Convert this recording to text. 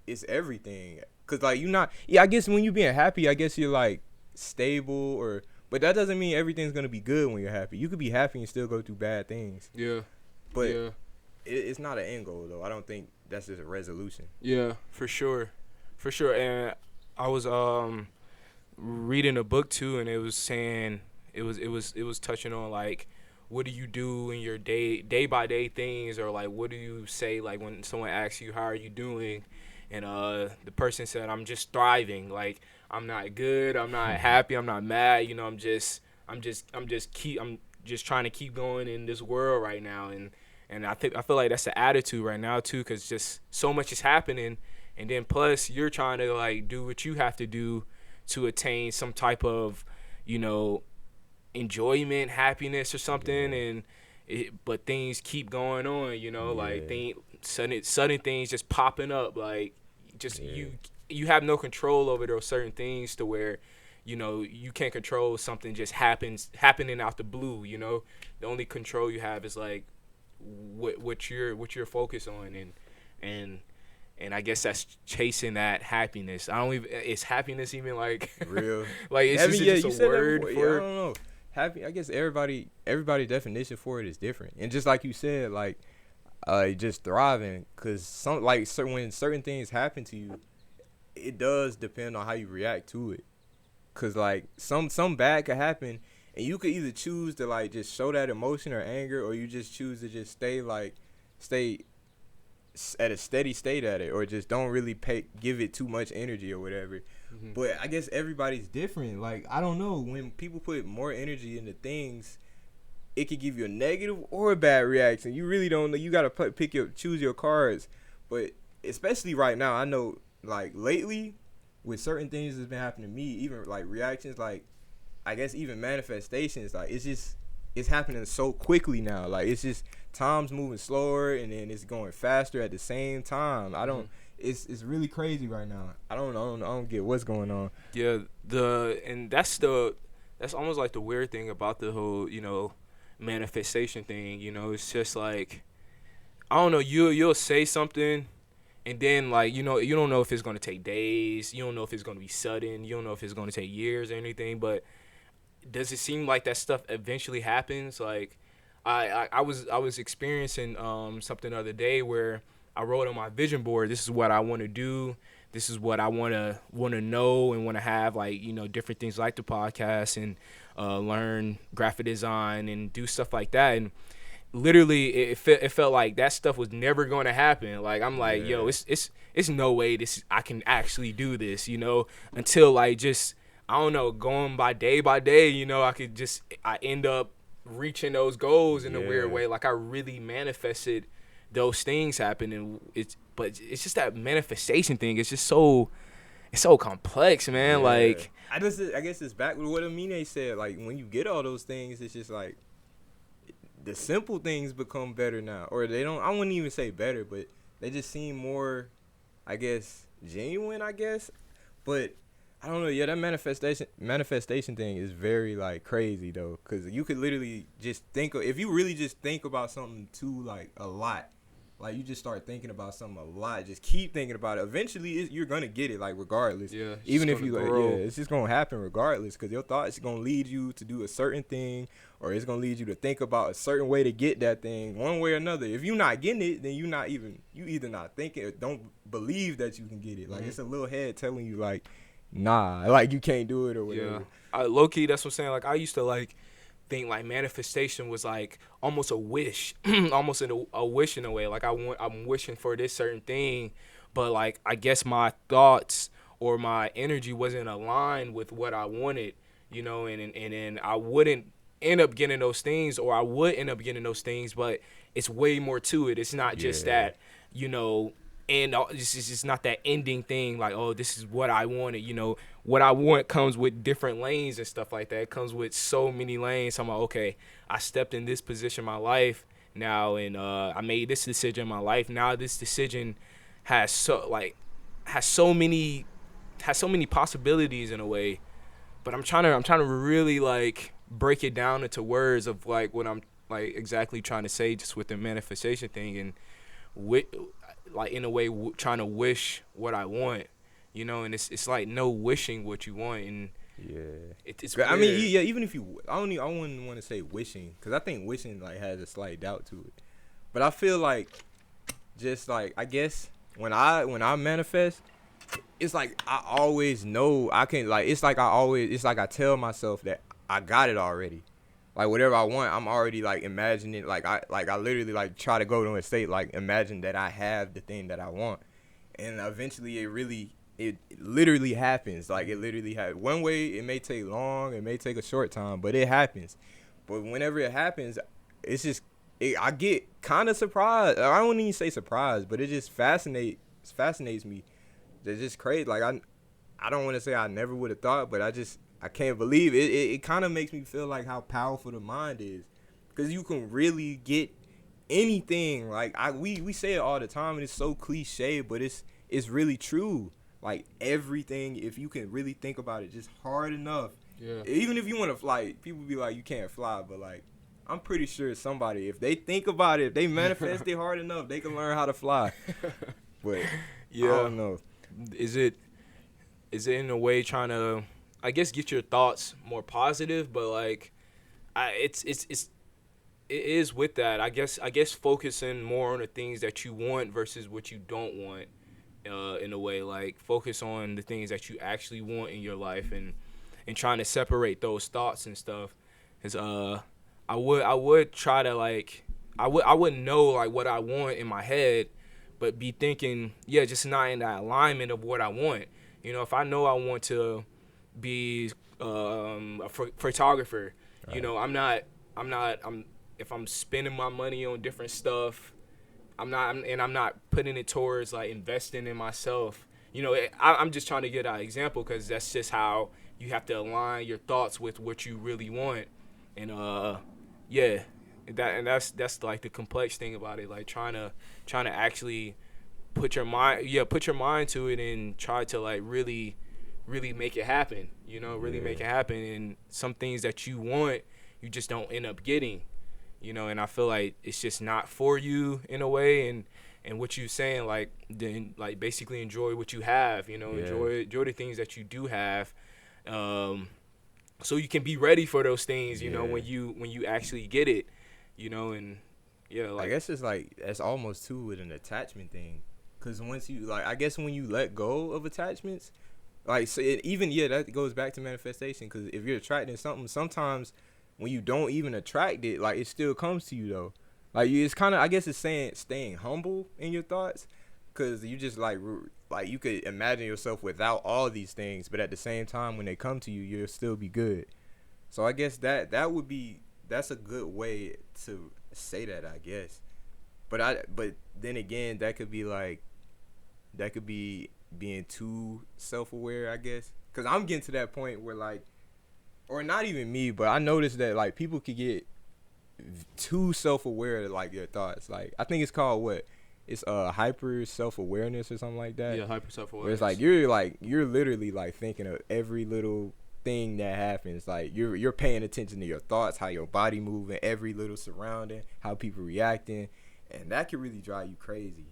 it's everything. Cause like you not, yeah, I guess when you being happy, I guess you're like stable or, but that doesn't mean everything's gonna be good when you're happy. You could be happy and still go through bad things. Yeah. But Yeah. it's not an end goal though. I don't think that's just a resolution. Yeah, for sure. For sure. And I was reading a book too, and it was saying it was touching on like what do you do in your day by day things, or like what do you say like when someone asks you how are you doing, and the person said I'm just thriving, like I'm not good, I'm not happy, I'm not mad, I'm just trying to keep going in this world right now. And I feel like that's the attitude right now too, because just so much is happening, and then plus you're trying to like do what you have to do to attain some type of, you know, enjoyment, happiness or something, Yeah. and but things keep going on, like Yeah. sudden things just popping up, like just Yeah. you have no control over those certain things to where, you can't control something just happening out the blue. The only control you have is like what you're focused on, and and I guess that's chasing that happiness. I don't even is happiness even like Real. like it's Having, just, yeah, just you a said that word before. Yeah, I for don't know. Happy. I guess everybody definition for it is different. And just like you said, like just thriving, cause when certain things happen to you, it does depend on how you react to it. Cause like some bad could happen, and you could either choose to like just show that emotion or anger, or you just choose to just stay at a steady state at it, or just don't really give it too much energy or whatever. hmm But I guess everybody's different. Like I don't know, when people put more energy into things, it could give you a negative or a bad reaction. You really don't know. You gotta choose your cards. But especially right now, I know like lately with certain things that's been happening to me, even like reactions, like I guess even manifestations, like it's happening so quickly now. Like it's just time's moving slower and then it's going faster at the same time. I hmm don't. It's really crazy right now. I don't get what's going on. Yeah, and that's almost like the weird thing about the whole, manifestation thing. It's just like I don't know. You'll say something, and then like you don't know if it's gonna take days. You don't know if it's gonna be sudden. You don't know if it's gonna take years or anything. But does it seem like that stuff eventually happens? Like I was experiencing something the other day where I wrote on my vision board, this is what I want to do, this is what I want to know and want to have, like different things like the podcast and learn graphic design and do stuff like that. And literally it felt like that stuff was never going to happen. Like I'm like, yo, Yeah. it's no way this I can actually do this, until like just I don't know, going by day, I end up reaching those goals in a weird Yeah. way. Like I really manifested those things happen, and but it's just that manifestation thing. It's so complex, man. Yeah. Like I guess it's back with what Amine said. Like when you get all those things, it's just like the simple things become better now, or they don't. I wouldn't even say better, but they just seem more, I guess, genuine. I guess, but I don't know. Yeah, that manifestation thing is very like crazy though, because you could literally just if you really just think about something too like a lot. Like you just start thinking about something a lot, just keep thinking about it. Eventually, you're gonna get it, like regardless. yeah, it's Even just if gonna you like, grow. yeah, it's just gonna happen regardless, because your thoughts gonna lead you to do a certain thing, or it's gonna lead you to think about a certain way to get that thing, one way or another. If you're not getting it, then you either not thinking or don't believe that you can get it. Like Mhm. it's a little head telling you like, nah, like you can't do it or Yeah, whatever. low key, that's what I'm saying. Like I used to like think like manifestation was like almost a wish, almost a wish in a way. Like I'm wishing for this certain thing, but like I guess my thoughts or my energy wasn't aligned with what I wanted, and then I wouldn't end up getting those things, or I would end up getting those things. But it's way more to it. It's not just Yeah, that, and it's just not that ending thing. Like, oh, this is what I wanted. What I want comes with different lanes and stuff like that. It comes with so many lanes. I'm like, okay, I stepped in this position in my life now, and I made this decision in my life. Now this decision has has so many has so many possibilities in a way. But I'm trying to really like break it down into words of like what I'm like exactly trying to say just with the manifestation thing. And with like in a way trying to wish what I want, you know, and it's like no wishing what you want, and Yeah. it's I mean, weird. yeah. Even if you, I wouldn't want to say wishing, because I think wishing like has a slight doubt to it. But I feel like, just like, I guess when I manifest, it's like I always know I can, like, it's like I tell myself that I got it already. Like whatever I want, I'm already like imagining. Like I literally like try to go to a state like imagine that I have the thing that I want, and eventually it literally happens. Like it literally happens. One way it may take long, it may take a short time, but it happens. But whenever it happens, it's just I get kind of surprised. I don't even say surprised, but it just fascinates me. It's just crazy. Like I don't want to say I never would have thought, but I can't believe it. It kind of makes me feel like how powerful the mind is, because you can really get anything. Like we say it all the time, and it's so cliche, but it's really true. Like everything, if you can really think about it just hard enough. Yeah. Even if you want to fly, people be like, you can't fly, but like I'm pretty sure somebody, if they think about it, if they manifest it hard enough, they can learn how to fly. But Yeah. I don't know. Is it in a way trying to, I guess, get your thoughts more positive, but like it is with that. I guess focusing more on the things that you want versus what you don't want. In a way, like focus on the things that you actually want in your life, and trying to separate those thoughts and stuff. Cause I would try to like I wouldn't know like what I want in my head, but be thinking, yeah, just not in that alignment of what I want. You know, if I know I want to be a photographer, right. You know, if I'm spending my money on different stuff, I'm not putting it towards like investing in myself. You know, I'm just trying to get an example, because that's just how you have to align your thoughts with what you really want. And yeah, that's like the complex thing about it, like trying to actually put your mind to it and try to like really make it happen, you know, really make it happen. And some things that you want, you just don't end up getting, you know. And I feel like it's just not for you in a way. And what you're saying, like, then like basically enjoy what you have, you know. Enjoy the things that you do have, so you can be ready for those things, you know, when you actually get it, you know. And yeah, like, I guess it's like that's almost too with an attachment thing, because once you like, I guess when you let go of attachments, like, so that goes back to manifestation, because if you're attracting something, sometimes when you don't even attract it, like, it still comes to you though. Like, it's kind of, I guess it's saying staying humble in your thoughts, because you just like you could imagine yourself without all these things, but at the same time when they come to you, you'll still be good. So I guess that's a good way to say that, I guess. But then again, that could be being too self-aware, I guess, because I'm getting to that point where, like, or not even me, but I noticed that like people could get too self-aware of like their thoughts. Like, I think it's called it's hyper self-awareness or something like that. Yeah, hyper self-awareness. Where it's like you're literally like thinking of every little thing that happens. Like you're paying attention to your thoughts, how your body moving, every little surrounding, how people reacting, and that can really drive you crazy.